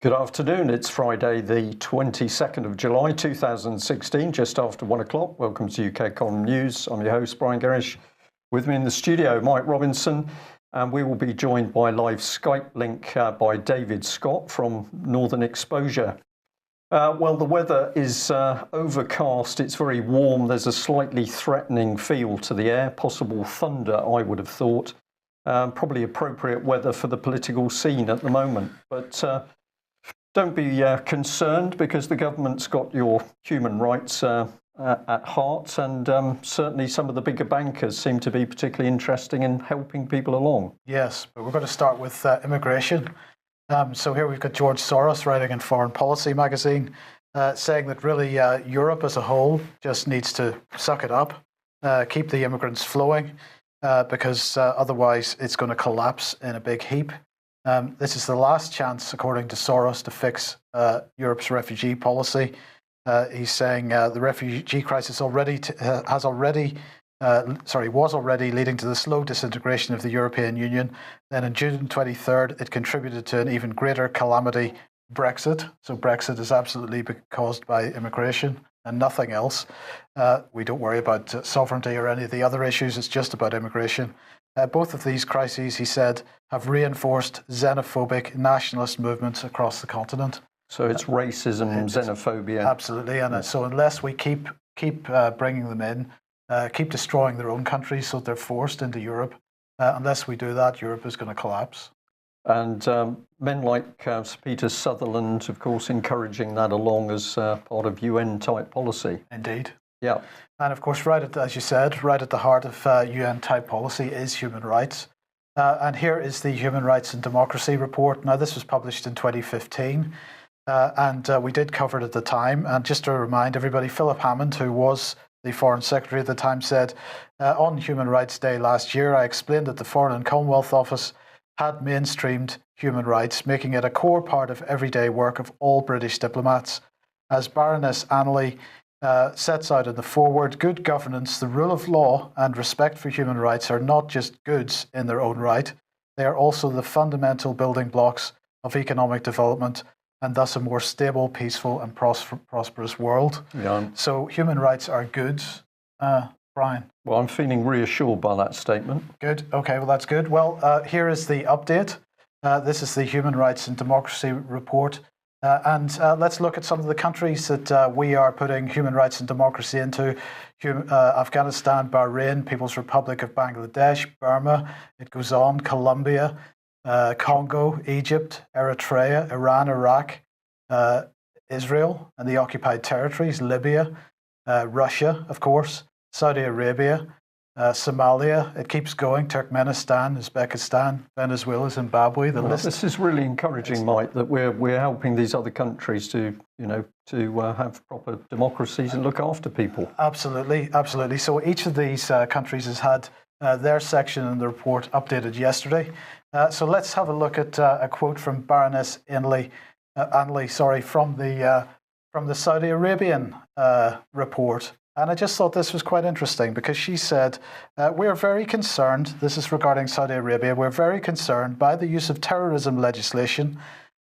Good afternoon. It's Friday, the 22nd of July, 2016, just after 1 o'clock. Welcome to UK Column News. I'm your host, Brian Gerrish. With me in the studio, Mike Robinson, and we will be joined by live Skype link by David Scott from Northern Exposure. Well, the weather is overcast. It's very warm. There's a slightly threatening feel to the air, possible thunder, I would have thought. Probably appropriate weather for the political scene at the moment. But don't be concerned, because the government's got your human rights at heart, and certainly some of the bigger bankers seem to be particularly interested in helping people along. Yes, but we're going to start with immigration. So here we've got George Soros writing in Foreign Policy magazine, saying that really Europe as a whole just needs to suck it up, keep the immigrants flowing, because otherwise it's going to collapse in a big heap. This is the last chance, according to Soros, to fix Europe's refugee policy. He's saying the refugee crisis was already leading to the slow disintegration of the European Union. Then on June 23rd, it contributed to an even greater calamity, Brexit. So Brexit is absolutely caused by immigration and nothing else. We don't worry about sovereignty or any of the other issues. It's just about immigration. Both of these crises, he said, have reinforced xenophobic nationalist movements across the continent. So it's racism, xenophobia. Absolutely, and so unless we keep bringing them in, keep destroying their own countries so they're forced into Europe, unless we do that, Europe is going to collapse. And men like Sir Peter Sutherland, of course, encouraging that along as part of UN-type policy. Indeed. Yeah. And of course, as you said, right at the heart of UN-type policy is human rights. And here is the Human Rights and Democracy Report. Now, this was published in 2015, and we did cover it at the time. And just to remind everybody, Philip Hammond, who was the Foreign Secretary at the time, said, on Human Rights Day last year, I explained that the Foreign and Commonwealth Office had mainstreamed human rights, making it a core part of everyday work of all British diplomats. As Baroness Analey sets out in the foreword, good governance, the rule of law, and respect for human rights are not just goods in their own right. They are also the fundamental building blocks of economic development, and thus a more stable, peaceful, and prosperous world. Yeah. So human rights are goods. Brian? Well, I'm feeling reassured by that statement. Good. Okay, well, that's good. Well, here is the update. This is the Human Rights and Democracy Report. And let's look at some of the countries that we are putting human rights and democracy into. Afghanistan, Bahrain, People's Republic of Bangladesh, Burma, it goes on, Colombia, Congo, Egypt, Eritrea, Iran, Iraq, Israel and the occupied territories, Libya, Russia, of course, Saudi Arabia, Somalia, it keeps going, Turkmenistan, Uzbekistan, Venezuela, Zimbabwe. This is really encouraging, Mike, that we're helping these other countries to have proper democracies and look after people. Absolutely, absolutely. So each of these countries has had their section in the report updated yesterday. So let's have a look at a quote from Baroness Analey, from the Saudi Arabian report. And I just thought this was quite interesting, because she said, we're very concerned, this is regarding Saudi Arabia, we're very concerned by the use of terrorism legislation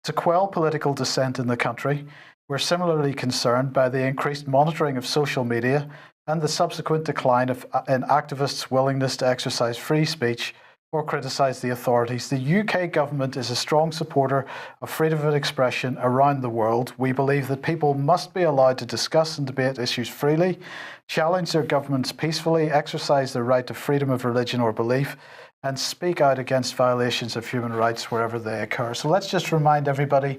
to quell political dissent in the country. We're similarly concerned by the increased monitoring of social media and the subsequent decline in activists' willingness to exercise free speech or criticise the authorities. The UK government is a strong supporter of freedom of expression around the world. We believe that people must be allowed to discuss and debate issues freely, challenge their governments peacefully, exercise their right to freedom of religion or belief, and speak out against violations of human rights wherever they occur. So let's just remind everybody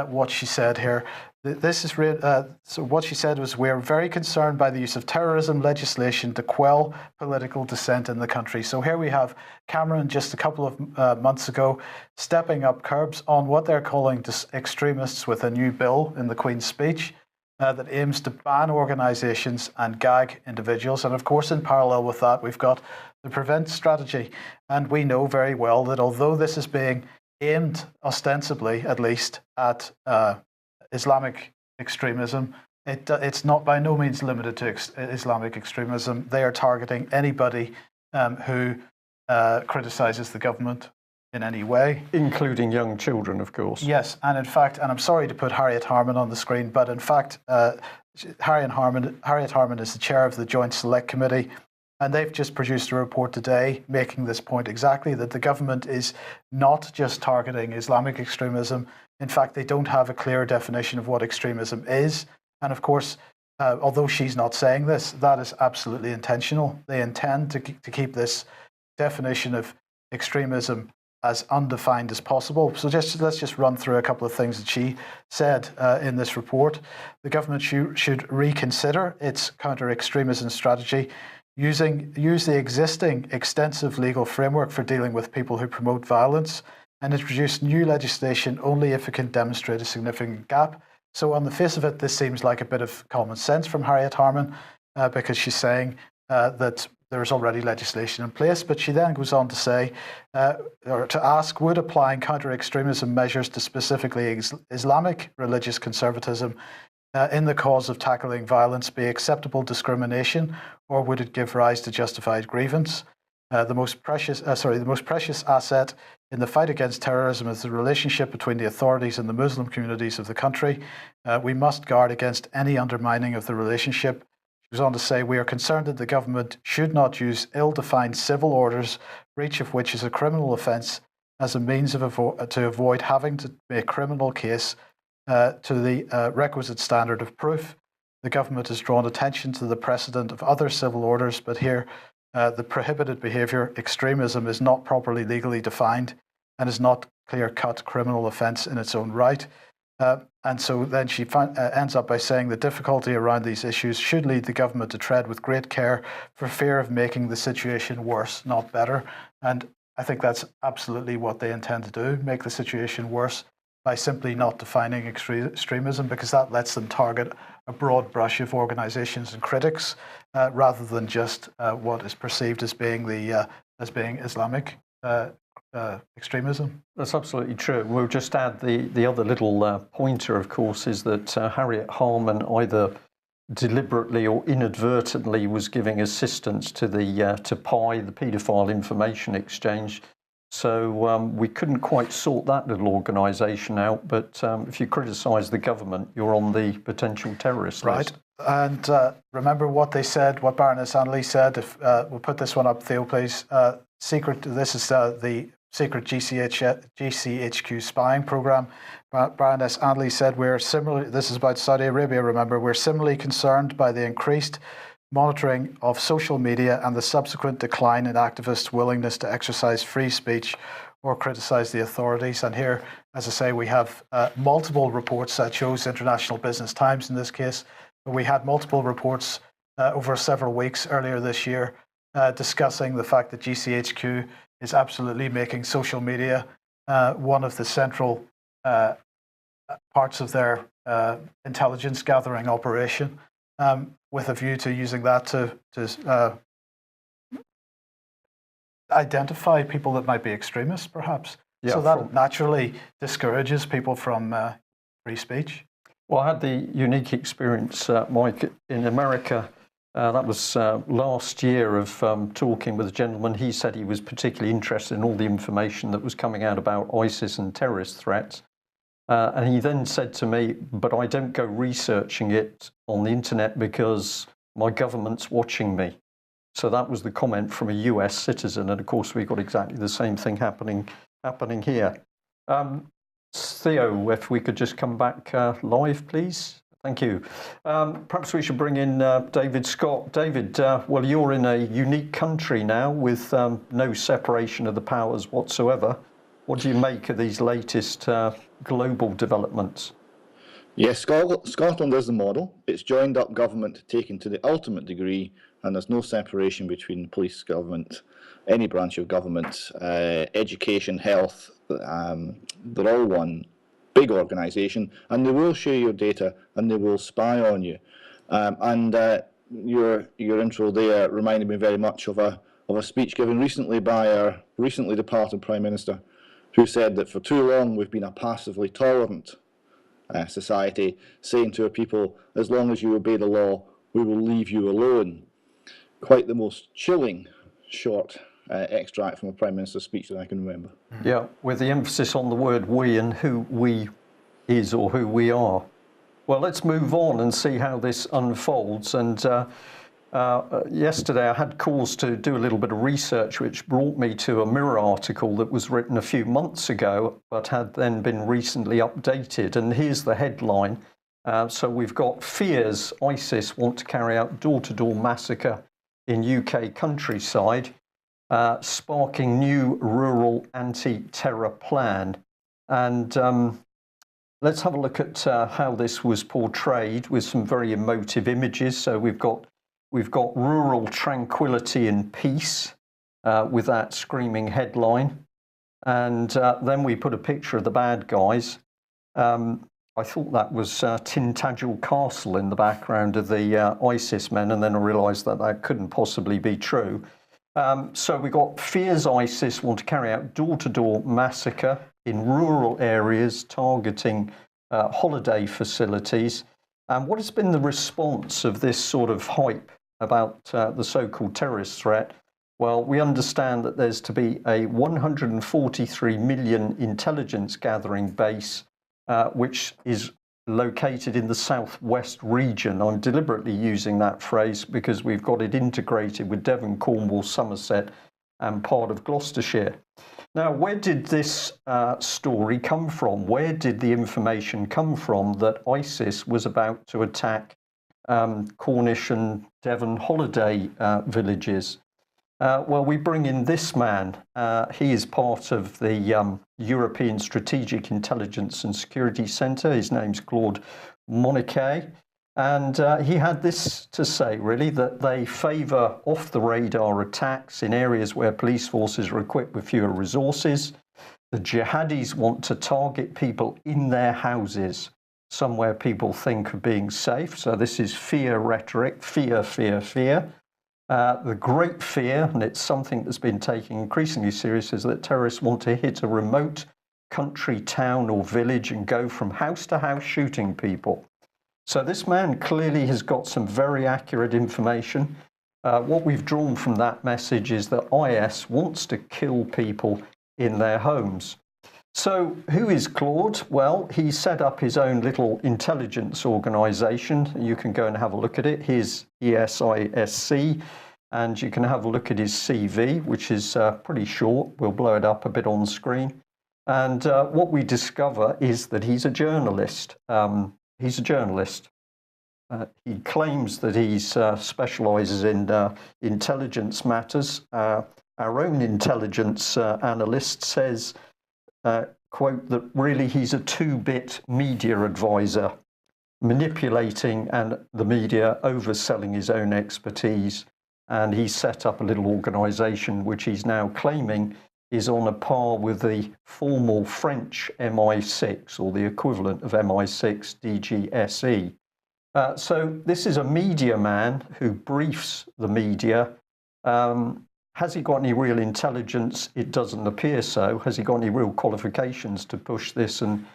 what she said here. So what she said was, we're very concerned by the use of terrorism legislation to quell political dissent in the country. So here we have Cameron just a couple of months ago stepping up curbs on what they're calling extremists with a new bill in the Queen's speech that aims to ban organisations and gag individuals. And of course, in parallel with that, we've got the Prevent strategy. And we know very well that although this is being aimed ostensibly, at least, at Islamic extremism, it's not by no means limited to Islamic extremism. They are targeting anybody who criticises the government, in any way. Including young children, of course. Yes, and in fact, and I'm sorry to put Harriet Harman on the screen, but in fact, Harriet Harman is the chair of the Joint Select Committee, and they've just produced a report today making this point exactly, that the government is not just targeting Islamic extremism. In fact, they don't have a clear definition of what extremism is. And of course, although she's not saying this, that is absolutely intentional. They intend to keep this definition of extremism as undefined as possible. So let's just run through a couple of things that she said in this report. The government should reconsider its counter-extremism strategy, use the existing extensive legal framework for dealing with people who promote violence, and introduce new legislation only if it can demonstrate a significant gap. So on the face of it, this seems like a bit of common sense from Harriet Harman, because she's saying that there's already legislation in place. But she then goes on to say, or to ask, would applying counter-extremism measures to specifically Islamic religious conservatism in the cause of tackling violence be acceptable discrimination, or would it give rise to justified grievance? The most precious asset in the fight against terrorism is the relationship between the authorities and the Muslim communities of the country. We must guard against any undermining of the relationship. She goes on to say, we are concerned that the government should not use ill-defined civil orders, breach of which is a criminal offence, as a means to avoid having to make a criminal case to the requisite standard of proof. The government has drawn attention to the precedent of other civil orders, but here the prohibited behaviour, extremism, is not properly legally defined and is not clear-cut criminal offence in its own right. And so then she ends up by saying the difficulty around these issues should lead the government to tread with great care for fear of making the situation worse, not better. And I think that's absolutely what they intend to do, make the situation worse by simply not defining extremism, because that lets them target a broad brush of organisations and critics rather than just what is perceived as being Islamic extremism. That's absolutely true. We'll just add the other little pointer, of course, is that Harriet Harman either deliberately or inadvertently was giving assistance to to PI, the paedophile information exchange. So we couldn't quite sort that little organisation out. But if you criticise the government, you're on the potential terrorist list. Right. And remember what they said, what Baroness Analey said. If we'll put this one up, Theo, please. This is the secret GCHQ spying program. Baroness Analey said, this is about Saudi Arabia, remember, we're similarly concerned by the increased monitoring of social media and the subsequent decline in activists' willingness to exercise free speech or criticise the authorities. And here, as I say, we have multiple reports that shows International Business Times in this case. But we had multiple reports over several weeks earlier this year discussing the fact that GCHQ is absolutely making social media one of the central parts of their intelligence gathering operation, with a view to using that to identify people that might be extremists, perhaps. Yeah, so that naturally discourages people from free speech. Well, I had the unique experience, Mike, in America. That was last year of talking with a gentleman. He said he was particularly interested in all the information that was coming out about ISIS and terrorist threats. And he then said to me, but I don't go researching it on the internet because my government's watching me. So that was the comment from a US citizen. And of course, we've got exactly the same thing happening here. Theo, if we could just come back live, please. Thank you. Perhaps we should bring in David Scott. David, well, you're in a unique country now with no separation of the powers whatsoever. What do you make of these latest global developments? Yes, Scotland is the model. It's joined up government taken to the ultimate degree, and there's no separation between police, government, any branch of government, education, health. They're all one big organisation, and they will share your data and they will spy on you. Your intro there reminded me very much of a speech given recently by our recently departed Prime Minister, who said that for too long we've been a passively tolerant society, saying to our people, as long as you obey the law, we will leave you alone. Quite the most chilling short extract from a Prime Minister's speech that I can remember. Yeah, with the emphasis on the word we and who we is or who we are. Well, let's move on and see how this unfolds. And yesterday I had cause to do a little bit of research, which brought me to a Mirror article that was written a few months ago, but had then been recently updated. And here's the headline. So we've got fears ISIS want to carry out door-to-door massacre in UK countryside, sparking new rural anti-terror plan. And let's have a look at how this was portrayed with some very emotive images. So we've got rural tranquility and peace with that screaming headline. And then we put a picture of the bad guys. I thought that was Tintagel Castle in the background of the ISIS men, and then I realised that that couldn't possibly be true. So we got fears ISIS want to carry out door-to-door massacre in rural areas targeting holiday facilities. And what has been the response of this sort of hype about the so-called terrorist threat? Well, we understand that there's to be a 143 million intelligence gathering base, which is located in the southwest region. I'm deliberately using that phrase because we've got it integrated with Devon, Cornwall, Somerset and part of Gloucestershire. Now, where did this story come from? Where did the information come from that ISIS was about to attack Cornish and Devon holiday villages? Well, we bring in this man. He is part of the European Strategic Intelligence and Security Centre. His name's Claude Moniquet. And he had this to say, really, that they favour off-the-radar attacks in areas where police forces are equipped with fewer resources. The jihadis want to target people in their houses, somewhere people think of being safe. So this is fear rhetoric, fear, fear, fear. The great fear, and it's something that's been taken increasingly serious, is that terrorists want to hit a remote country town or village and go from house to house shooting people. So this man clearly has got some very accurate information. What we've drawn from that message is that IS wants to kill people in their homes. So who is Claude? Well, he set up his own little intelligence organisation. You can go and have a look at it. His ESISC, and you can have a look at his CV, which is pretty short. We'll blow it up a bit on screen. And what we discover is that he's a journalist. He's a journalist. He claims that he specialises in intelligence matters. Our own intelligence analyst says, quote, that really he's a two-bit media advisor, manipulating and the media, overselling his own expertise. And he set up a little organisation which he's now claiming is on a par with the formal French MI6, or the equivalent of MI6 DGSE. So this is a media man who briefs the media. Has he got any real intelligence? It doesn't appear so. Has he got any real qualifications to push this and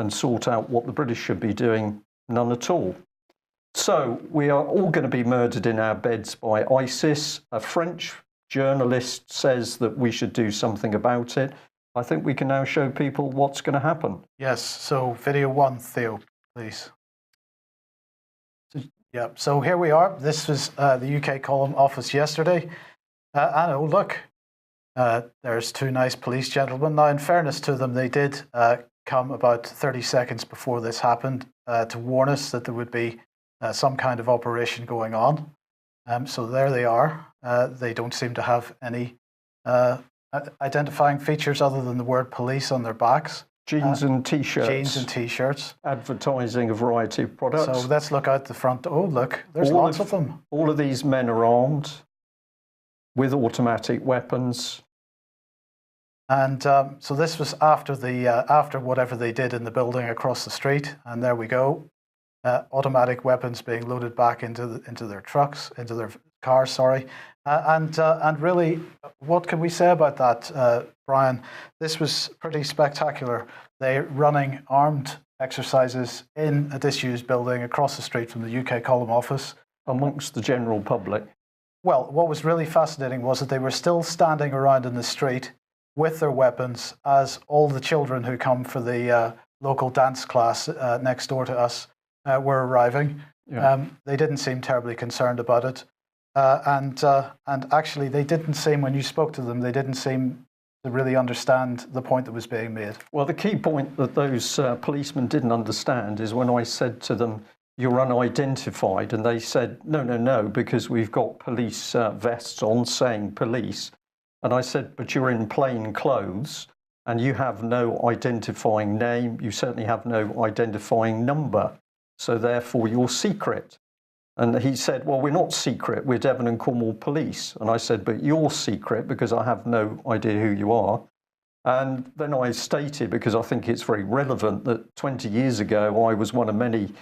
sort out what the British should be doing? None at all. So we are all going to be murdered in our beds by ISIS. A French journalist says that we should do something about it. I think we can now show people what's going to happen. Yes, so video one, Theo, please. Yeah, so here we are. This was the UK Column office yesterday. And oh, look, there's two nice police gentlemen. Now, in fairness to them, they did come about 30 seconds before this happened to warn us that there would be some kind of operation going on. So there they are. They don't seem to have any identifying features other than the word police on their backs. Jeans and T-shirts. Jeans and T-shirts. Advertising a variety of products. So let's look out the front. Oh, look, there's lots of them. All of these men are armed with automatic weapons. And so this was after after whatever they did in the building across the street. And there we go. Automatic weapons being loaded back into their trucks, into their cars, sorry. And really, what can we say about that, Brian? This was pretty spectacular. They're running armed exercises in a disused building across the street from the UK Column office. Amongst the general public. Well, what was really fascinating was that they were still standing around in the street with their weapons as all the children who come for the local dance class next door to us were arriving. Yeah. They didn't seem terribly concerned about it. And actually, they didn't seem, when you spoke to them, they didn't seem to really understand the point that was being made. Well, the key point that those policemen didn't understand is when I said to them, "You're unidentified," and they said, no, because we've got police vests on saying police. And I said, "But you're in plain clothes and you have no identifying name. You certainly have no identifying number. So therefore you're secret." And he said, "Well, we're not secret. We're Devon and Cornwall Police." And I said, "But you're secret because I have no idea who you are." And then I stated, because I think it's very relevant, that 20 years ago I was one of many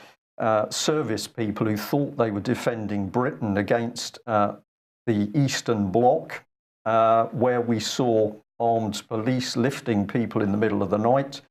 service people who thought they were defending Britain against the Eastern Bloc, where we saw armed police lifting people in the middle of the night,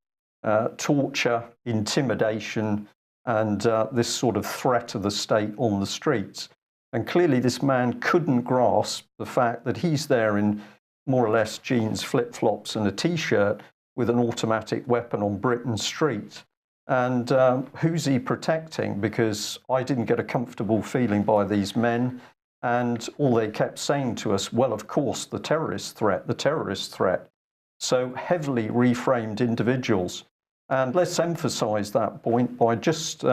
torture, intimidation, and this sort of threat to the state on the streets. And clearly this man couldn't grasp the fact that he's there in more or less jeans, flip-flops and a T-shirt with an automatic weapon on Britain Street. And who's he protecting? Because I didn't get a comfortable feeling by these men. And all they kept saying to us, well, of course, the terrorist threat, the terrorist threat. So heavily reframed individuals. And let's emphasize that point by just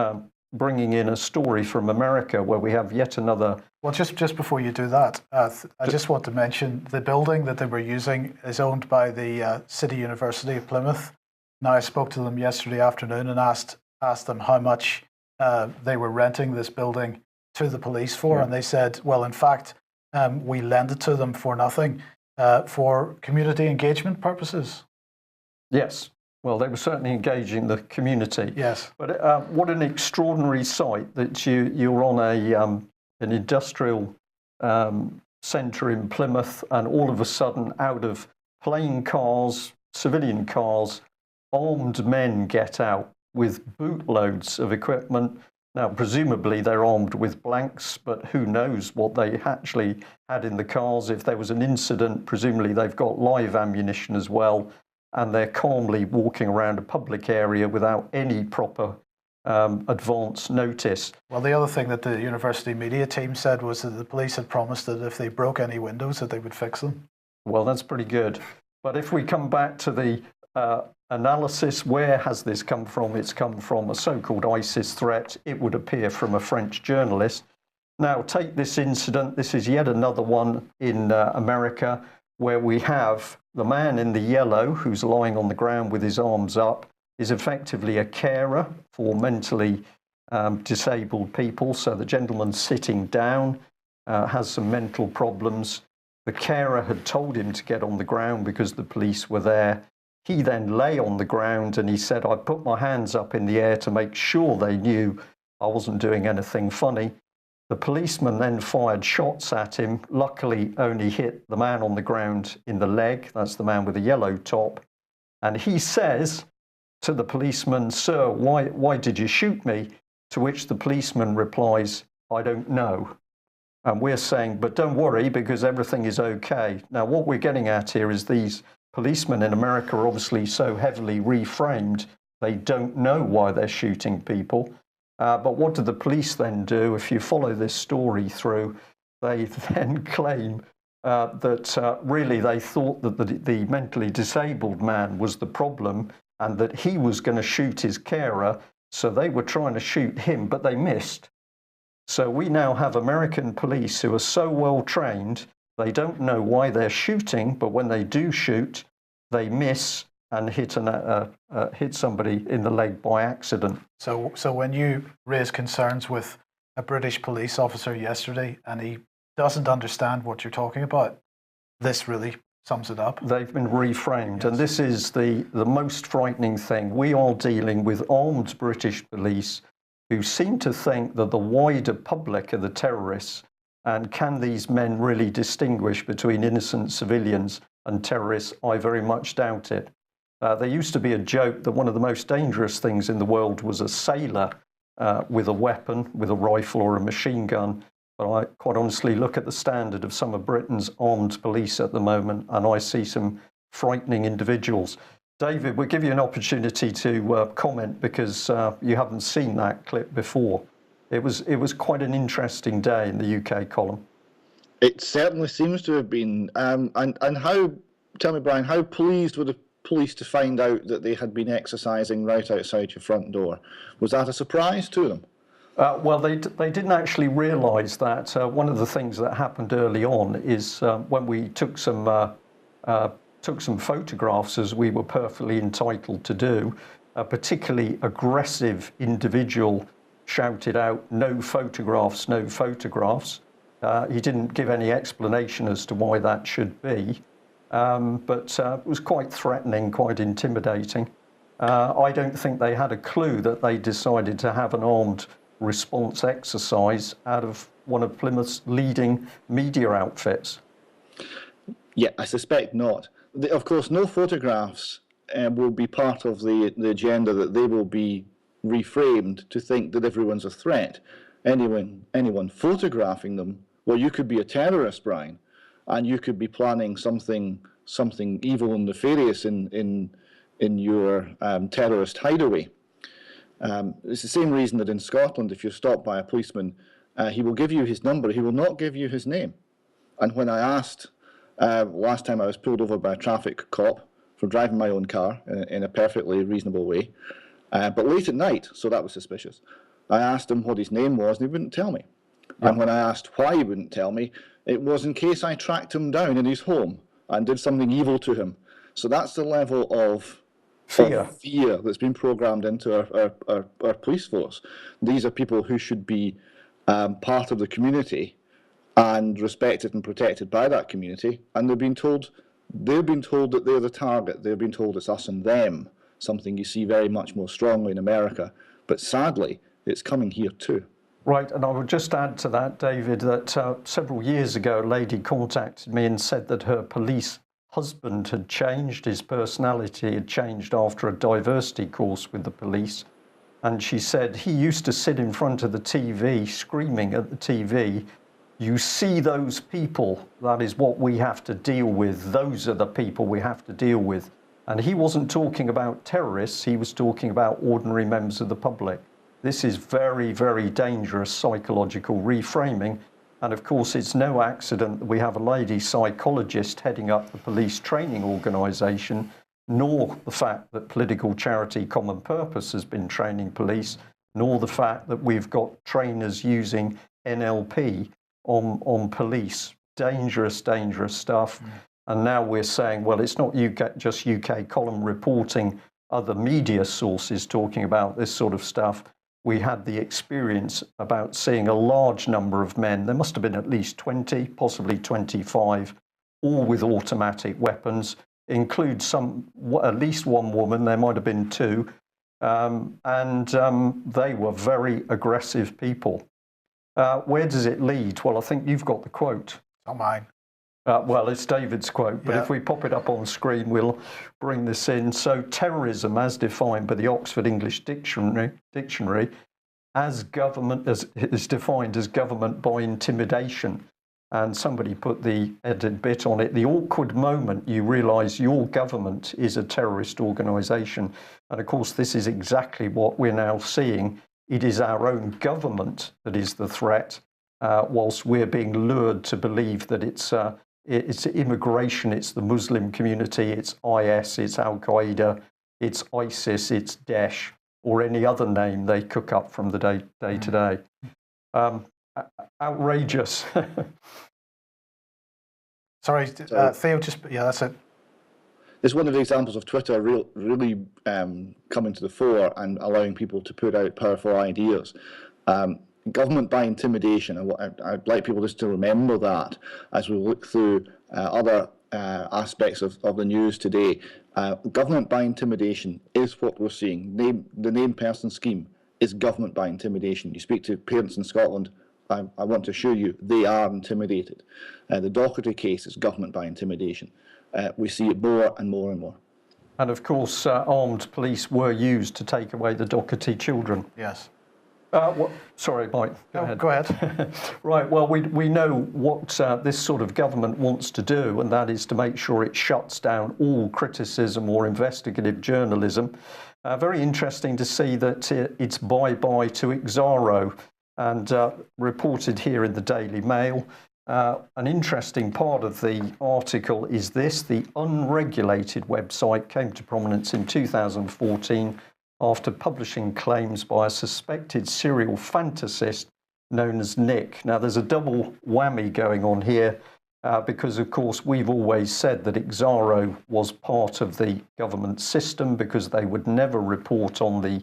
bringing in a story from America where we have yet another. Well, just before you do that, I just want to mention the building that they were using is owned by the City University of Plymouth. Now, I spoke to them yesterday afternoon and asked them how much they were renting this building to the police for, and they said, well, in fact, we lend it to them for nothing, for community engagement purposes. Yes. Well, they were certainly engaging the community. Yes. But what an extraordinary sight that you're on an industrial centre in Plymouth, and all of a sudden, out of plain cars, civilian cars, armed men get out with bootloads of equipment. Now, presumably they're armed with blanks, but who knows what they actually had in the cars. If there was an incident, presumably they've got live ammunition as well. And they're calmly walking around a public area without any proper advance notice. Well, the other thing that the university media team said was that the police had promised that if they broke any windows that they would fix them. Well, that's pretty good. But if we come back to the analysis, where has this come from? It's come from a so-called ISIS threat. It would appear from a French journalist. Now, take this incident. This is yet another one in America, where we have the man in the yellow who's lying on the ground with his arms up is effectively a carer for mentally disabled people. So the gentleman sitting down has some mental problems. The carer had told him to get on the ground because the police were there. He then lay on the ground and he said, "I put my hands up in the air to make sure they knew I wasn't doing anything funny." The policeman then fired shots at him, luckily only hit the man on the ground in the leg. That's the man with the yellow top. And he says to the policeman, "Sir, why did you shoot me?" To which the policeman replies, "I don't know." And we're saying, but don't worry because everything is okay. Now, what we're getting at here is these policemen in America are obviously so heavily reframed, they don't know why they're shooting people. But what do the police then do? If you follow this story through, they then claim that really they thought that the mentally disabled man was the problem and that he was going to shoot his carer. So they were trying to shoot him, but they missed. So we now have American police who are so well trained, they don't know why they're shooting, but when they do shoot, they miss and hit somebody in the leg by accident. So when you raise concerns with a British police officer yesterday and he doesn't understand what you're talking about, this really sums it up. They've been reframed, Yes. and this is the most frightening thing. We are dealing with armed British police who seem to think that the wider public are the terrorists, and can these men really distinguish between innocent civilians and terrorists? I very much doubt it. There used to be a joke that one of the most dangerous things in the world was a sailor with a weapon, with a rifle or a machine gun. But I quite honestly look at the standard of some of Britain's armed police at the moment, and I see some frightening individuals. David, we'll give you an opportunity to comment because you haven't seen that clip before. It was quite an interesting day in the UK column. It certainly seems to have been. And how, tell me, Brian, how pleased were the police to find out that they had been exercising right outside your front door? Was that a surprise to them? Well, they didn't actually realise that. One of the things that happened early on is when we took some photographs, as we were perfectly entitled to do, a particularly aggressive individual shouted out, "No photographs, no photographs." He didn't give any explanation as to why that should be, but it was quite threatening, quite intimidating. I don't think they had a clue that they decided to have an armed response exercise out of one of Plymouth's leading media outfits. Yeah, I suspect not. Of course, no photographs will be part of the agenda, that they will be reframed to think that everyone's a threat. Anyone photographing them, well, you could be a terrorist, Brian, and you could be planning something evil and nefarious in your terrorist hideaway. It's the same reason that in Scotland, if you're stopped by a policeman, he will give you his number, he will not give you his name. And when I asked, last time I was pulled over by a traffic cop for driving my own car in a perfectly reasonable way, but late at night, so that was suspicious, I asked him what his name was and he wouldn't tell me. Yeah. And when I asked why he wouldn't tell me, it was in case I tracked him down in his home and did something evil to him. So that's the level of fear that's been programmed into our police force. These are people who should be part of the community and respected and protected by that community, and they've been told that they're the target. They've been told it's us and them, something you see very much more strongly in America, but sadly it's coming here too. Right, and I would just add to that, David, that several years ago a lady contacted me and said that her police husband had changed, his personality had changed after a diversity course with the police. And she said he used to sit in front of the TV screaming at the TV, "You see those people, that is what we have to deal with. Those are the people we have to deal with." And he wasn't talking about terrorists, he was talking about ordinary members of the public. This is very, very dangerous psychological reframing. And of course, it's no accident that we have a lady psychologist heading up the police training organisation, nor the fact that political charity Common Purpose has been training police, nor the fact that we've got trainers using NLP on police. Dangerous, dangerous stuff. And now we're saying, well, it's not just UK column reporting, other media sources talking about this sort of stuff. We had the experience about seeing a large number of men, there must have been at least 20, possibly 25, all with automatic weapons, include at least one woman, there might have been two, and they were very aggressive people. Where does it lead? Well, I think you've got the quote. Not mine. Well, it's David's quote, but if we pop it up on screen, we'll bring this in. So terrorism, as defined by the Oxford English Dictionary, is defined as government by intimidation. And somebody put the edited bit on it, the awkward moment you realise your government is a terrorist organisation. And of course, this is exactly what we're now seeing. It is our own government that is the threat, whilst we're being lured to believe that it's immigration, it's the Muslim community, it's IS, it's Al-Qaeda, it's ISIS, it's Daesh, or any other name they cook up from the day to day. Outrageous. Sorry, Theo, that's it. It's one of the examples of Twitter really coming to the fore and allowing people to put out powerful ideas. Government by intimidation, and I'd like people just to remember that as we look through other aspects of the news today. Government by intimidation is what we're seeing. The named person scheme is government by intimidation. You speak to parents in Scotland, I want to assure you they are intimidated. The Docherty case is government by intimidation. We see it more and more and more. And of course, armed police were used to take away the Docherty children. Yes. Sorry, Mike. Go ahead. Go ahead. Right. Well, we know what this sort of government wants to do, and that is to make sure it shuts down all criticism or investigative journalism. Very interesting to see that it's bye-bye to Exaro, and reported here in the Daily Mail. An interesting part of the article is this: the unregulated website came to prominence in 2014 after publishing claims by a suspected serial fantasist known as Nick. Now, there's a double whammy going on here because, of course, we've always said that Exaro was part of the government system because they would never report on the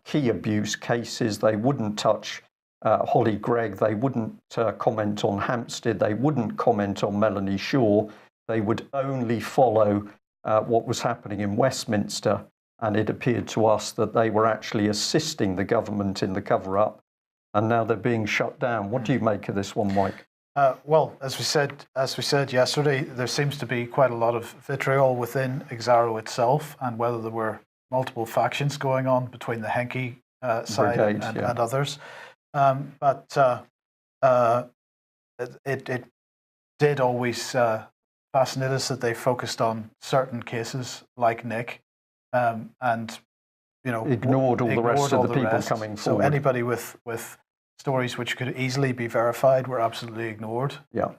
key abuse cases. They wouldn't touch Holly Gregg. They wouldn't comment on Hampstead. They wouldn't comment on Melanie Shaw. They would only follow what was happening in Westminster. And it appeared to us that they were actually assisting the government in the cover-up, and now they're being shut down. What do you make of this one, Mike? Well, as we said yesterday, there seems to be quite a lot of vitriol within Exaro itself, and whether there were multiple factions going on between the Henke side Brigade, and others. It did always fascinate us that they focused on certain cases like Nick. And ignored all the rest of the people coming forward. So anybody with stories which could easily be verified were absolutely ignored. Yeah.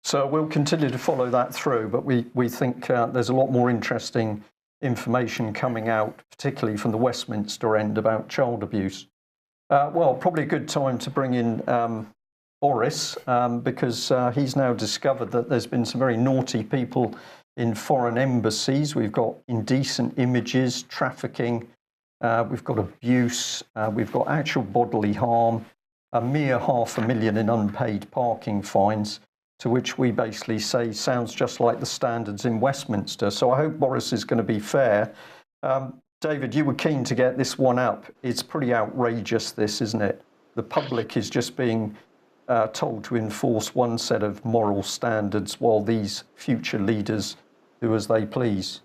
So we'll continue to follow that through, but we think there's a lot more interesting information coming out, particularly from the Westminster end, about child abuse. Well, probably a good time to bring in Boris because he's now discovered that there's been some very naughty people in foreign embassies. We've got indecent images, trafficking, we've got abuse, we've got actual bodily harm, a mere $500,000 in unpaid parking fines, to which we basically say sounds just like the standards in Westminster. So I hope Boris is going to be fair. David, you were keen to get this one up. It's pretty outrageous, this, isn't it? The public is just being told to enforce one set of moral standards while these future leaders do as they please.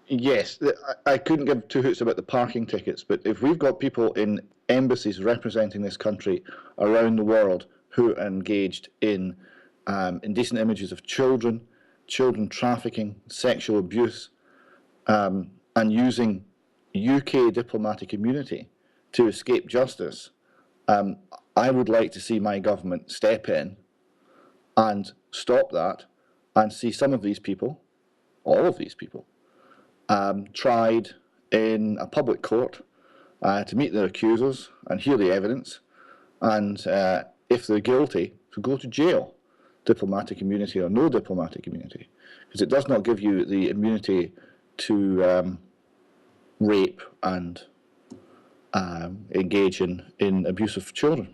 Yes, I couldn't give two hoots about the parking tickets, but if we've got people in embassies representing this country around the world who are engaged in indecent images of children trafficking, sexual abuse, and using UK diplomatic immunity to escape justice, I would like to see my government step in and stop that and see some of these people, all of these people, tried in a public court to meet their accusers and hear the evidence, and if they're guilty, to go to jail, diplomatic immunity or no diplomatic immunity, because it does not give you the immunity to rape and engage in abuse of children.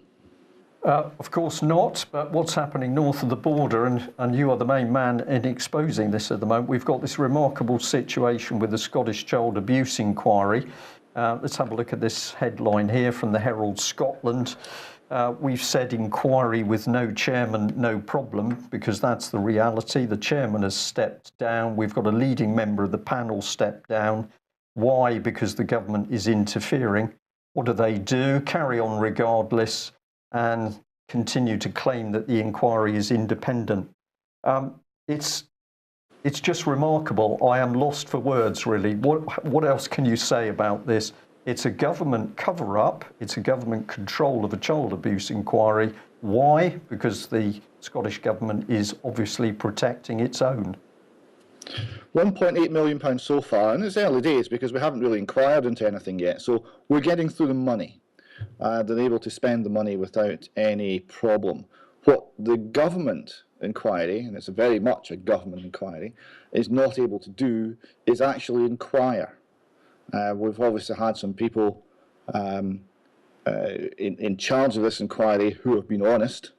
Of course not, but what's happening north of the border, and you are the main man in exposing this at the moment, we've got this remarkable situation with the Scottish Child Abuse Inquiry. Let's have a look at this headline here from the Herald Scotland. We've said inquiry with no chairman, no problem, because that's the reality. The chairman has stepped down. We've got a leading member of the panel stepped down. Why? Because the government is interfering. What do? Carry on regardless and continue to claim that the inquiry is independent. It's just remarkable. I am lost for words, really. What else can you say about this? It's a government cover-up. It's a government control of a child abuse inquiry. Why? Because the Scottish government is obviously protecting its own. £1.8 million so far, and it's early days because we haven't really inquired into anything yet. So we're getting through the money. They're able to spend the money without any problem. What the government inquiry, and it's very much a government inquiry, is not able to do is actually inquire. We've obviously had some people in charge of this inquiry who have been honest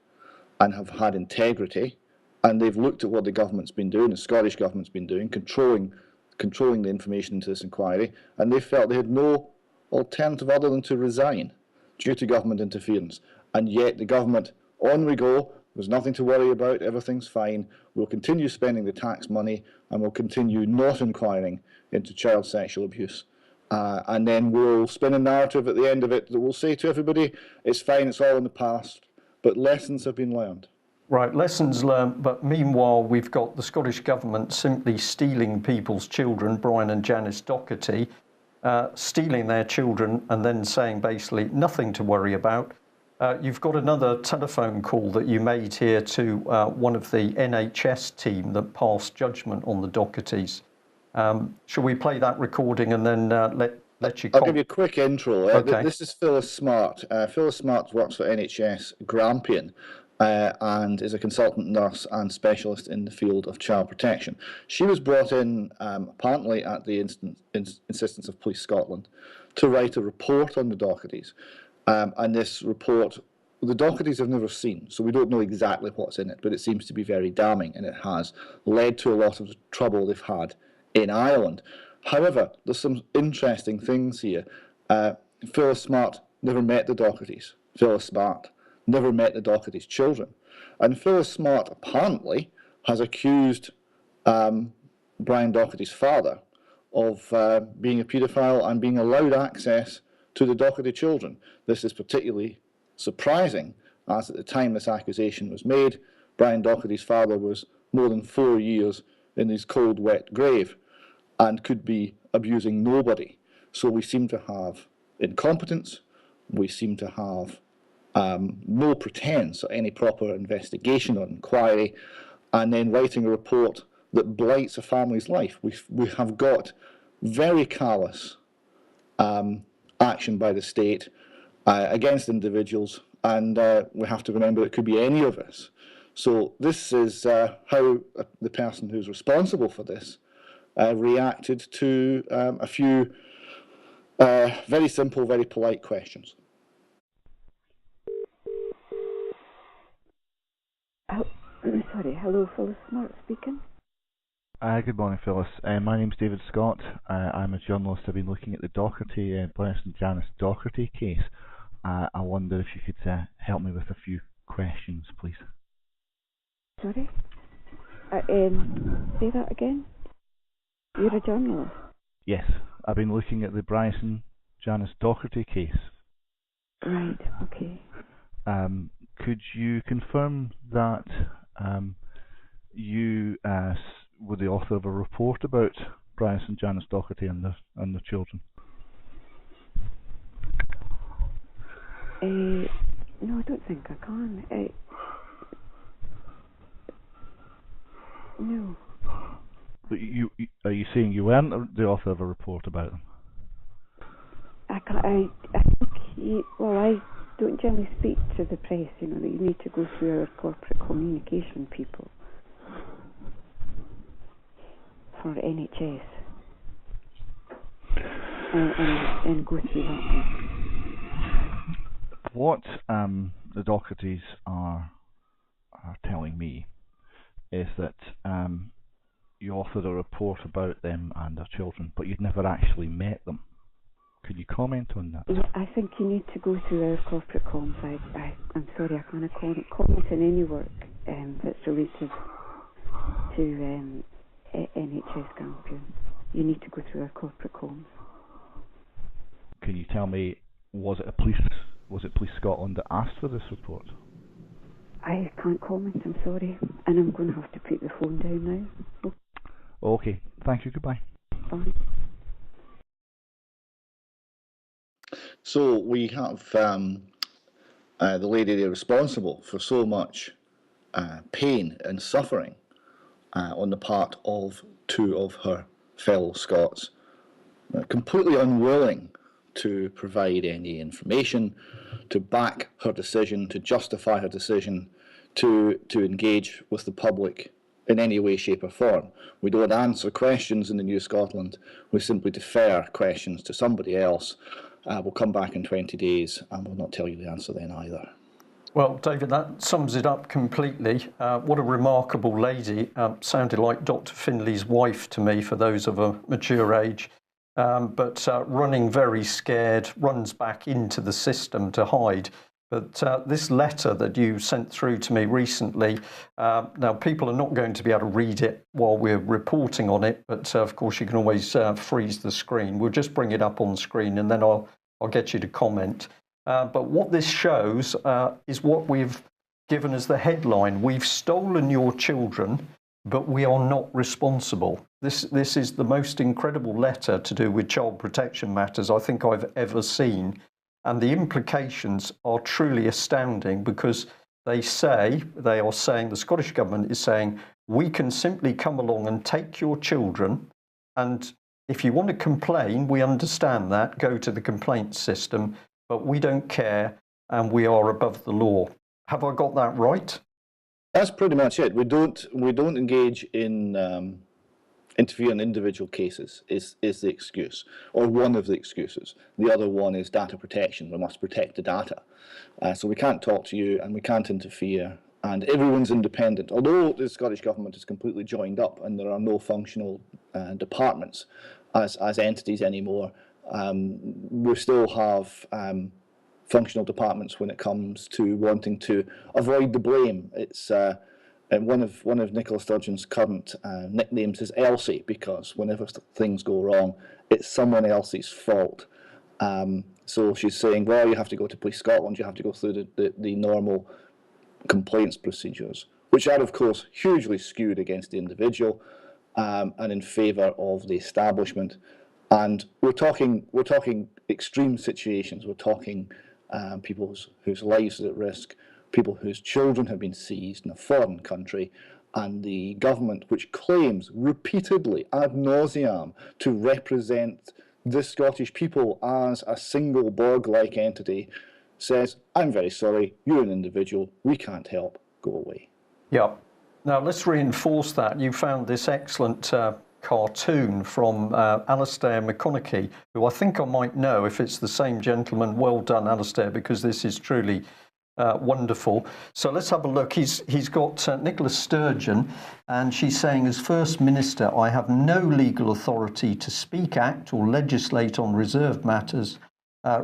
and have had integrity, and they've looked at what the government's been doing, the Scottish government's been doing, controlling the information into this inquiry, and they felt they had no alternative other than to resign due to government interference. And yet the government, on we go, there's nothing to worry about, everything's fine, we'll continue spending the tax money and we'll continue not inquiring into child sexual abuse. And then we'll spin a narrative at the end of it that will say to everybody, it's fine, it's all in the past, but lessons have been learned. Right, lessons learned, but meanwhile we've got the Scottish Government simply stealing people's children, Brian and Janice Docherty, stealing their children and then saying basically nothing to worry about. You've got another telephone call that you made here to one of the NHS team that passed judgment on the Dochertys. Shall we play that recording and then let you... I'll give you a quick intro. Okay. This is Phyllis Smart. Phyllis Smart works for NHS Grampian and is a consultant nurse and specialist in the field of child protection. She was brought in, apparently at the insistence of Police Scotland, to write a report on the Dochertys. And this report, the Dochertys have never seen, so we don't know exactly what's in it, but it seems to be very damning, and it has led to a lot of the trouble they've had in Ireland. However, there's some interesting things here. Phyllis Smart never met the Dochertys. Phyllis Smart never met the Dochertys' children. And Phyllis Smart apparently has accused Brian Docherty's father of being a paedophile and being allowed access to the Docherty children. This is particularly surprising, as at the time this accusation was made, Brian Docherty's father was more than 4 years in his cold, wet grave and could be abusing nobody. So we seem to have incompetence, we seem to have no pretense at any proper investigation or inquiry, and then writing a report that blights a family's life. We have got very callous action by the state against individuals, and we have to remember it could be any of us. So this is how the person who's responsible for this reacted to a few very simple, very polite questions. Sorry, hello, Phyllis Smart speaking. Good morning, Phyllis. My name's David Scott. I'm a journalist. I've been looking at the Docherty, Brian and Janice Docherty case. I wonder if you could help me with a few questions, please. Sorry? Say that again? You're a journalist? Yes, I've been looking at the Brian and Janice Docherty case. Right, okay. Could you confirm that you were the author of a report about Brian and Janice Docherty and the children? No, I don't think I can. No. But are you saying you weren't the author of a report about them? I think I don't generally speak to the press, you know, that you need to go through our corporate communication people for NHS and go through that. What the Dochertys are telling me is that you authored a report about them and their children, but you'd never actually met them. Could you comment on that? Yeah, I think you need to go through our corporate comms. I'm sorry, I can't comment on any work that's related to NHS Grampian. You need to go through our corporate comms. Can you tell me, was it Police Scotland that asked for this report? I can't comment, I'm sorry. And I'm going to have to put the phone down now. Okay, thank you, goodbye. Bye. So we have the lady there responsible for so much pain and suffering on the part of two of her fellow Scots, completely unwilling to provide any information, to back her decision, to justify her decision, to engage with the public in any way, shape or form. We don't answer questions in the New Scotland, we simply defer questions to somebody else. We'll come back in 20 days and we'll not tell you the answer then either. Well, David, that sums it up completely. What a remarkable lady. Sounded like Dr. Finley's wife to me, for those of a mature age. But running very scared, runs back into the system to hide. But this letter that you sent through to me recently, now people are not going to be able to read it while we're reporting on it, but of course you can always freeze the screen. We'll just bring it up on screen and then I'll get you to comment. But what this shows is what we've given as the headline: we've stolen your children, but we are not responsible. This is the most incredible letter to do with child protection matters I think I've ever seen. And the implications are truly astounding, because they are saying, the Scottish Government is saying, we can simply come along and take your children, and if you want to complain, we understand that, go to the complaint system, but we don't care and we are above the law. Have I got that right? That's pretty much it. We don't engage in interfere in individual cases is the excuse, or one of the excuses. The other one is data protection. We must protect the data. So we can't talk to you and we can't interfere, and everyone's independent. Although the Scottish Government is completely joined up and there are no functional departments as entities anymore, we still have functional departments when it comes to wanting to avoid the blame. It's and one of Nicola Sturgeon's current nicknames is Elsie, because whenever things go wrong, it's someone else's fault. So she's saying, well, you have to go to Police Scotland, you have to go through the normal complaints procedures, which are, of course, hugely skewed against the individual and in favour of the establishment. And we're talking extreme situations. We're talking people whose lives are at risk, people whose children have been seized in a foreign country, and the government, which claims repeatedly ad nauseam to represent the Scottish people as a single Borg-like entity, says, I'm very sorry, you're an individual, we can't help, go away. Yeah. Now let's reinforce that. You found this excellent cartoon from Alistair McConaughey, who I think I might know if it's the same gentleman. Well done, Alistair, because this is truly wonderful. So let's have a look. He's got Nicola Sturgeon, and she's saying, as First Minister, I have no legal authority to speak, act or legislate on reserved matters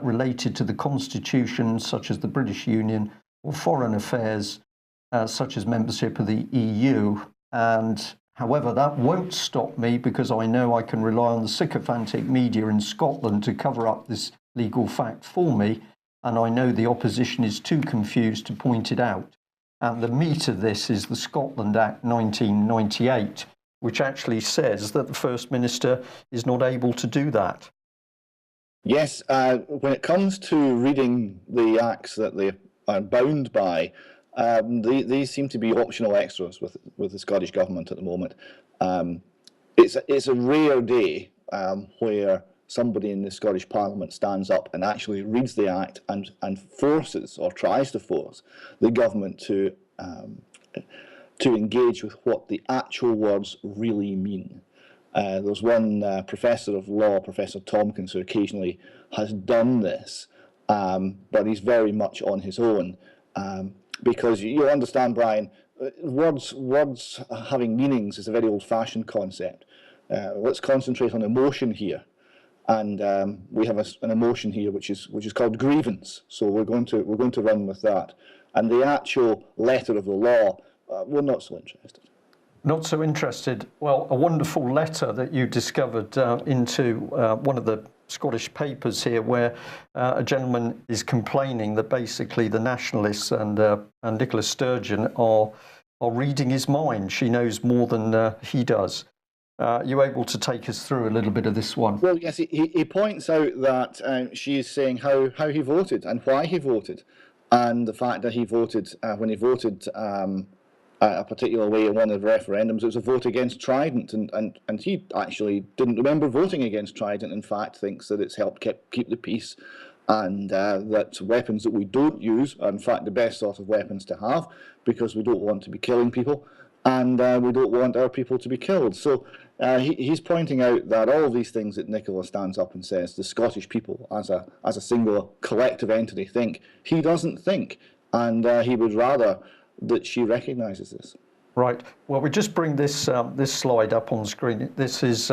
related to the Constitution, such as the British Union, or foreign affairs, such as membership of the EU. And however, that won't stop me, because I know I can rely on the sycophantic media in Scotland to cover up this legal fact for me, and I know the opposition is too confused to point it out. And the meat of this is the Scotland Act 1998, which actually says that the First Minister is not able to do that. Yes, when it comes to reading the acts that they are bound by, these seem to be optional extras with the Scottish Government at the moment. It's a rare day where somebody in the Scottish Parliament stands up and actually reads the Act and forces, or tries to force, the government to engage with what the actual words really mean. There's one professor of law, Professor Tompkins, who occasionally has done this, but he's very much on his own, because you'll understand, Brian, words having meanings is a very old-fashioned concept. Let's concentrate on emotion here. And we have an emotion here which is called grievance. So we're going to run with that. And the actual letter of the law, we're not so interested. Not so interested. Well, a wonderful letter that you discovered into one of the Scottish papers here, where a gentleman is complaining that basically the nationalists and Nicola Sturgeon are reading his mind. She knows more than he does. You able to take us through a little bit of this one? Well, yes, he points out that she is saying how he voted and why he voted, and the fact that he voted when he voted a particular way in one of the referendums, it was a vote against Trident, and he actually didn't remember voting against Trident. In fact, thinks that it's helped keep the peace, and that weapons that we don't use are in fact the best sort of weapons to have, because we don't want to be killing people, and we don't want our people to be killed. So he's pointing out that all of these things that Nicola stands up and says the Scottish people as a single collective entity think, he doesn't think, and he would rather that she recognises this. Right. Well, we just bring this this slide up on screen. This is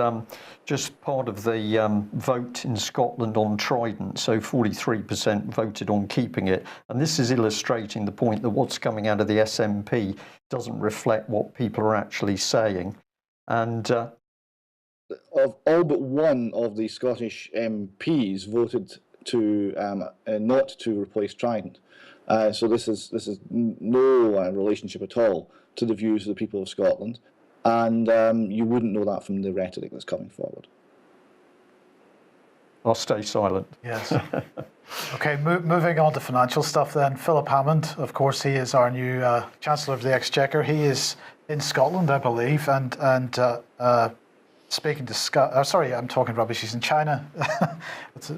just part of the vote in Scotland on Trident. So 43% voted on keeping it. And this is illustrating the point that what's coming out of the SNP doesn't reflect what people are actually saying. And of all but one of the Scottish MPs voted to not to replace Trident. So this is no relationship at all to the views of the people of Scotland, and you wouldn't know that from the rhetoric that's coming forward. I'll stay silent. Yes. Okay, moving on to financial stuff then. Philip Hammond, of course, he is our new Chancellor of the Exchequer. He is in Scotland, I believe, and speaking to sorry, I'm talking rubbish. He's in China.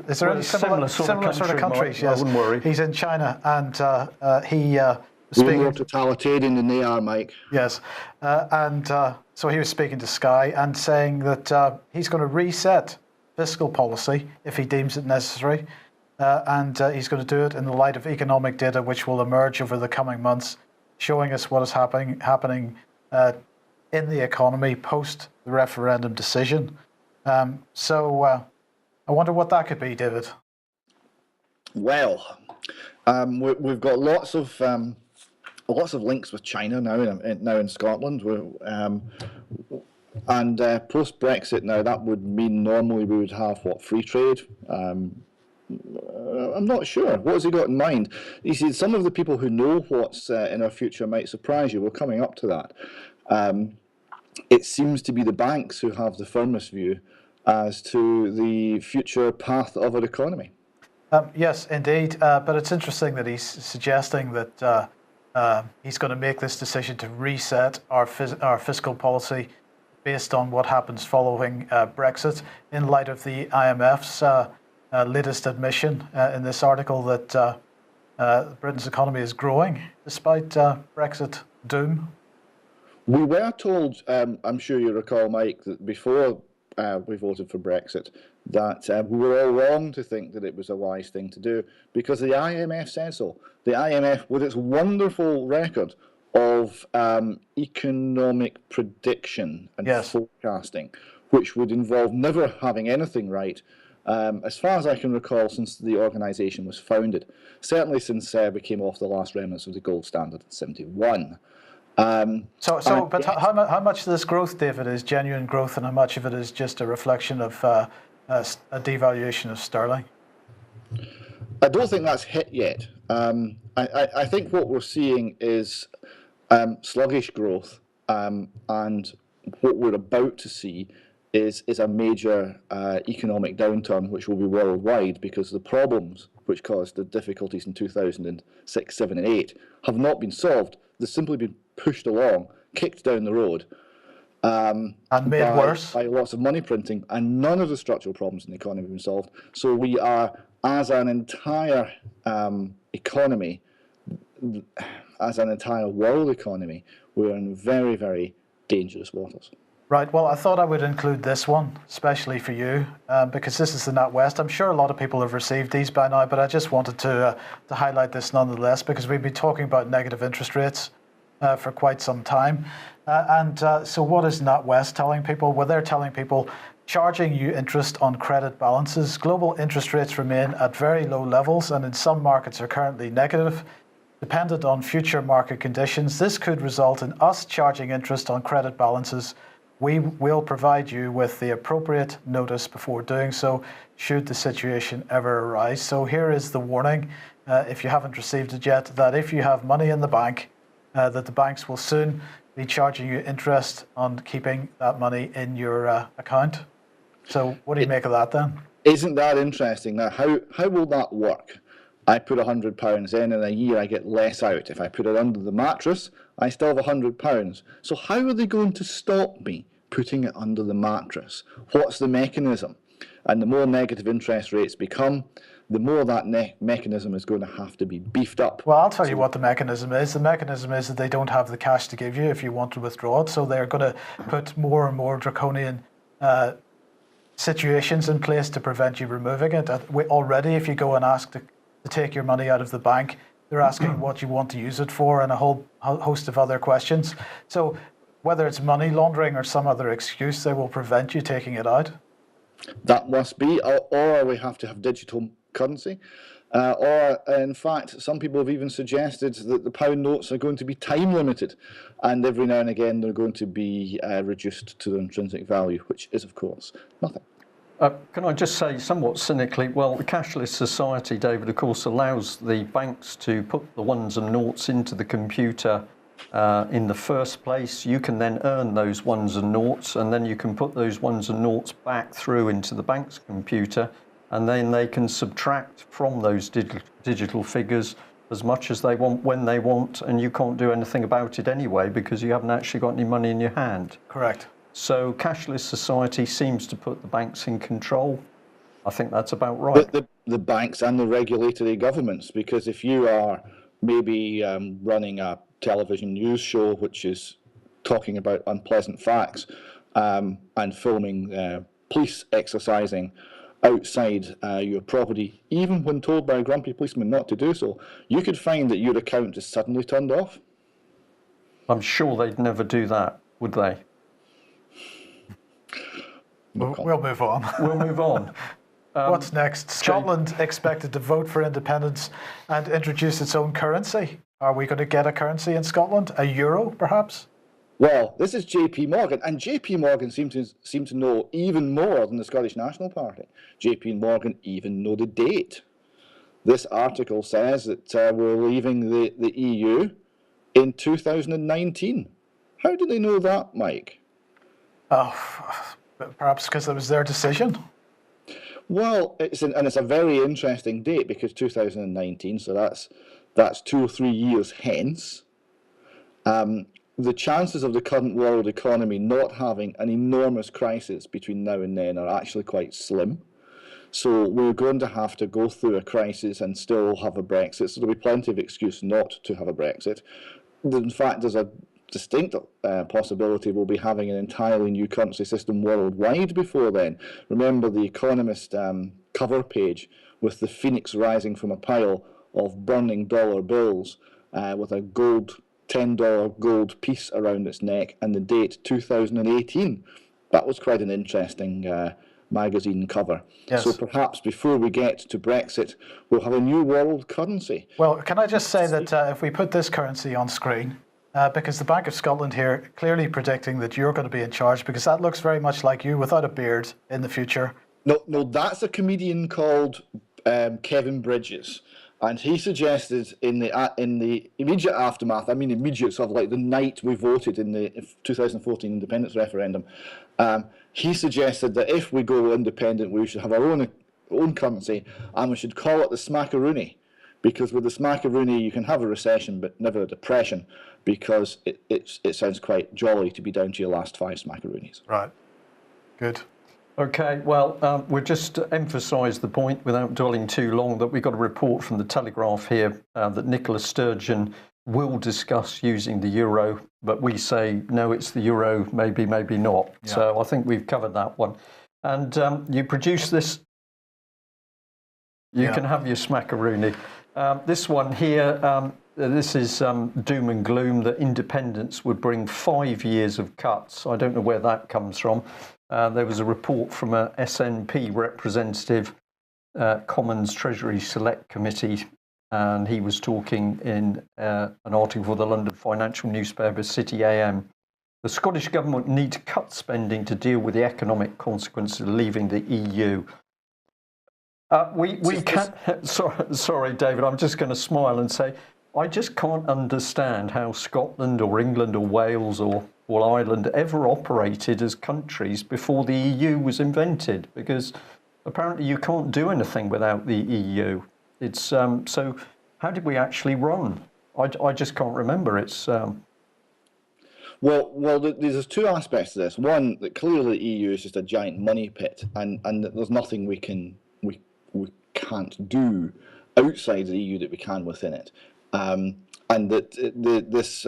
Is there any similar sort of countries? Yes, I wouldn't worry. He's in China, and he. We're more totalitarian than they are, Mike. Yes, so he was speaking to Sky and saying that he's going to reset fiscal policy if he deems it necessary, and he's going to do it in the light of economic data which will emerge over the coming months, showing us what is happening in the economy post the referendum decision. So I wonder what that could be, David. Well, we've got lots of links with China now in Scotland, and post Brexit now that would mean normally we would have free trade. I'm not sure. What has he got in mind? You see, some of the people who know what's in our future might surprise you. We're coming up to that. It seems to be the banks who have the firmest view as to the future path of our economy. Yes, indeed. But it's interesting that he's suggesting that he's going to make this decision to reset our fiscal policy based on what happens following Brexit, in light of the IMF's latest admission in this article that Britain's economy is growing despite Brexit doom. We were told, I'm sure you recall, Mike, that before we voted for Brexit, that we were all wrong to think that it was a wise thing to do because the IMF said so. The IMF, with its wonderful record of economic prediction and forecasting, which would involve never having anything right, as far as I can recall, since the organisation was founded, certainly since we came off the last remnants of the gold standard in '71. But how much of this growth, David, is genuine growth, and how much of it is just a reflection of a devaluation of sterling? I don't think that's hit yet. I think what we're seeing is sluggish growth, and what we're about to see is a major economic downturn, which will be worldwide, because the problems which caused the difficulties in 2006, 7 and 8 have not been solved. They've simply been pushed along, kicked down the road, and made worse by lots of money printing, and none of the structural problems in the economy have been solved. So we are, as an entire economy, as an entire world economy, we're in very, very dangerous waters. Right, well, I thought I would include this one, especially for you, because this is the NatWest. I'm sure a lot of people have received these by now, but I just wanted to highlight this nonetheless, because we've been talking about negative interest rates for quite some time. So what is NatWest telling people? Well, they're telling people, charging you interest on credit balances. Global interest rates remain at very low levels, and in some markets are currently negative. Dependent on future market conditions, this could result in us charging interest on credit balances. We will provide you with the appropriate notice before doing so, should the situation ever arise. So here is the warning, if you haven't received it yet, that if you have money in the bank, that the banks will soon be charging you interest on keeping that money in your account. So what do you make of that then? Isn't that interesting? Now, how will that work? I put £100 in, and a year I get less out. If I put it under the mattress, I still have £100. So how are they going to stop me putting it under the mattress? What's the mechanism? And the more negative interest rates become, the more that mechanism is going to have to be beefed up. Well, I'll tell you what the mechanism is. The mechanism is that they don't have the cash to give you if you want to withdraw it. So they're going to put more and more draconian situations in place to prevent you removing it. Already, if you go and ask to take your money out of the bank, They're asking what you want to use it for and a whole host of other questions. So whether it's money laundering or some other excuse, they will prevent you taking it out. That must be, or we have to have digital currency. Or, in fact, some people have even suggested that the pound notes are going to be time limited, and every now and again they're going to be reduced to their intrinsic value, which is, of course, nothing. Can I just say, somewhat cynically, well, the cashless society, David, of course, allows the banks to put the ones and noughts into the computer in the first place. You can then earn those ones and noughts, and then you can put those ones and noughts back through into the bank's computer, and then they can subtract from those digital figures as much as they want when they want, and you can't do anything about it anyway because you haven't actually got any money in your hand. Correct. So cashless society seems to put the banks in control. I think that's about right. The banks and the regulatory governments, because if you are maybe running a television news show which is talking about unpleasant facts and filming police exercising outside your property, even when told by a grumpy policeman not to do so, you could find that your account is suddenly turned off. I'm sure they'd never do that, would they? We'll move on. We'll move on. What's next? Scotland expected to vote for independence and introduce its own currency. Are we going to get a currency in Scotland? A euro, perhaps? Well, this is JP Morgan, and JP Morgan seem to know even more than the Scottish National Party. JP Morgan even know the date. This article says that we're leaving the EU in 2019. How do they know that, Mike? Perhaps because it was their decision. Well, it's a very interesting date because 2019, so that's 2 or 3 years hence. The chances of the current world economy not having an enormous crisis between now and then are actually quite slim. So we're going to have to go through a crisis and still have a Brexit. So there'll be plenty of excuse not to have a Brexit. In fact, there's a distinct possibility we'll be having an entirely new currency system worldwide before then. Remember the Economist cover page with the phoenix rising from a pile of burning dollar bills with a $10 gold piece around its neck and the date 2018. That was quite an interesting magazine cover. Yes. So perhaps before we get to Brexit, we'll have a new world currency. Well, can I just say that if we put this currency on screen, because the Bank of Scotland here clearly predicting that you're going to be in charge, because that looks very much like you without a beard in the future. No, that's a comedian called Kevin Bridges. And he suggested in the immediate aftermath, I mean immediate, sort of like the night we voted in the 2014 independence referendum, he suggested that if we go independent, we should have our own currency, and we should call it the smackaroony, because with the smackaroony you can have a recession but never a depression, because it sounds quite jolly to be down to your last 5 smackaroonies. Right. Good. Okay, well, we'll just emphasise the point without dwelling too long that we got a report from the Telegraph here that Nicola Sturgeon will discuss using the euro, but we say, no, it's the euro, maybe, maybe not. Yeah. So I think we've covered that one. And you produce this, you can have your smackaroony. This one here, this is doom and gloom that independence would bring 5 years of cuts. I don't know where that comes from. There was a report from a SNP representative, Commons Treasury Select Committee, and he was talking in an article for the London financial newspaper City AM. The Scottish Government need to cut spending to deal with the economic consequences of leaving the EU. We can't. Sorry, David, I'm just going to smile and say, I just can't understand how Scotland or England or Wales or Ireland ever operated as countries before the EU was invented, because apparently you can't do anything without the EU. It's so how did we actually run? I just can't remember. It's Well, there's 2 aspects to this. One, that clearly the EU is just a giant money pit, and there's nothing we can't do outside the EU that we can within it. And that this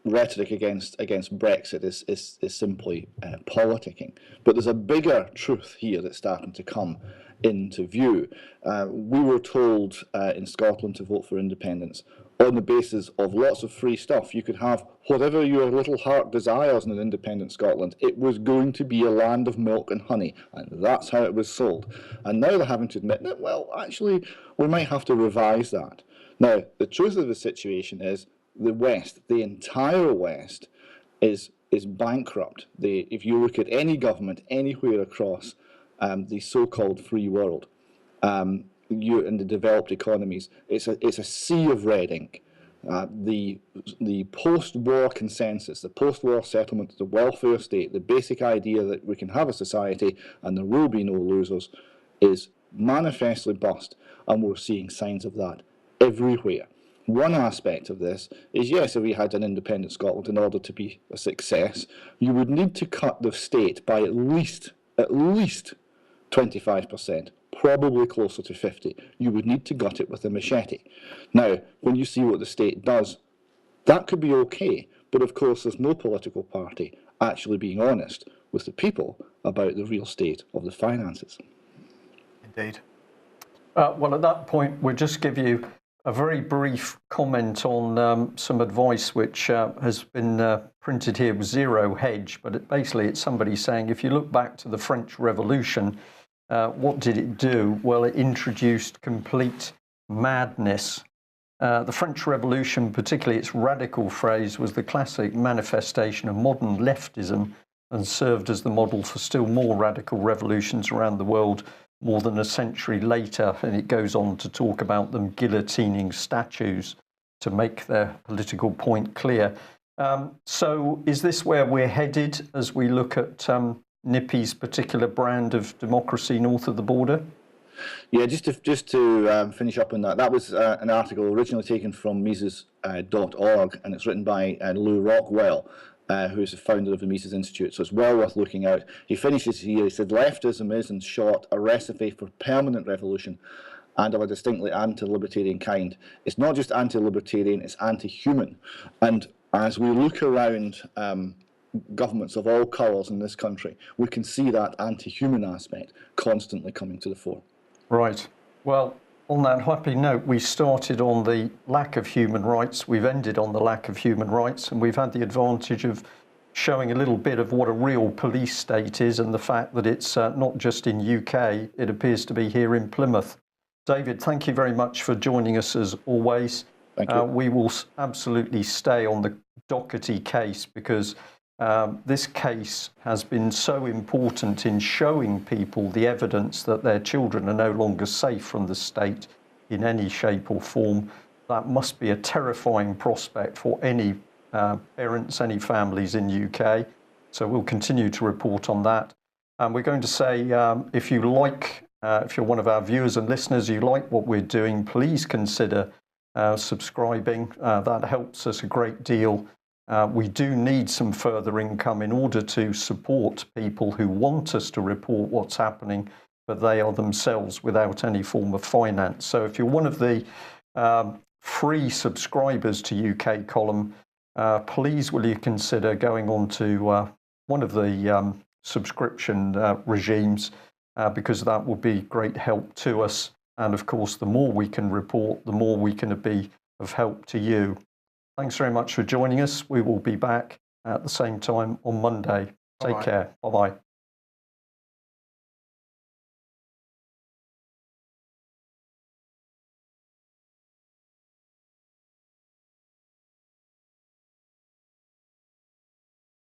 rhetoric against Brexit is simply politicking. But there's a bigger truth here that's starting to come, into view. We were told in Scotland to vote for independence on the basis of lots of free stuff. You could have whatever your little heart desires in an independent Scotland. It was going to be a land of milk and honey, and that's how it was sold. And now they're having to admit that, well, actually, we might have to revise that. Now, the truth of the situation is the West, the entire West, is bankrupt. If you look at any government anywhere across the so-called free world, in the developed economies, it's a sea of red ink. The post-war consensus, the post-war settlement, the welfare state, the basic idea that we can have a society and there will be no losers, is manifestly bust, and we're seeing signs of that everywhere. One aspect of this is, yes, if we had an independent Scotland, in order to be a success, you would need to cut the state by at least 25%, probably closer to 50%. You would need to gut it with a machete. Now, when you see what the state does, that could be okay, but of course there's no political party actually being honest with the people about the real state of the finances. Indeed. Well, at that point, we'll just give you a very brief comment on some advice which has been printed here with zero hedge, but basically it's somebody saying, if you look back to the French Revolution, what did it do? Well, it introduced complete madness. The French Revolution, particularly its radical phrase, was the classic manifestation of modern leftism and served as the model for still more radical revolutions around the world more than a century later. And it goes on to talk about them guillotining statues to make their political point clear. So is this where we're headed as we look at Nippy's particular brand of democracy north of the border? Yeah, just to finish up on that, that was an article originally taken from Mises.org, and it's written by Lou Rockwell, who's the founder of the Mises Institute, so it's well worth looking out. He finishes here, he said, leftism is, in short, a recipe for permanent revolution and of a distinctly anti-libertarian kind. It's not just anti-libertarian, it's anti-human. And as we look around governments of all colours in this country, we can see that anti-human aspect constantly coming to the fore. Right. Well, on that happy note, we started on the lack of human rights, we've ended on the lack of human rights, and we've had the advantage of showing a little bit of what a real police state is and the fact that it's not just in UK, it appears to be here in Plymouth. David, thank you very much for joining us as always. Thank you. We will absolutely stay on the Docherty case because this case has been so important in showing people the evidence that their children are no longer safe from the state in any shape or form. That must be a terrifying prospect for any parents, any families in UK. So we'll continue to report on that. And we're going to say, if you like, if you're one of our viewers and listeners, you like what we're doing, please consider subscribing. That helps us a great deal. We do need some further income in order to support people who want us to report what's happening, but they are themselves without any form of finance. So if you're one of the free subscribers to UK Column, please will you consider going on to one of the subscription regimes, because that will be great help to us. And of course, the more we can report, the more we can be of help to you. Thanks very much for joining us. We will be back at the same time on Monday. Take care. Bye-bye.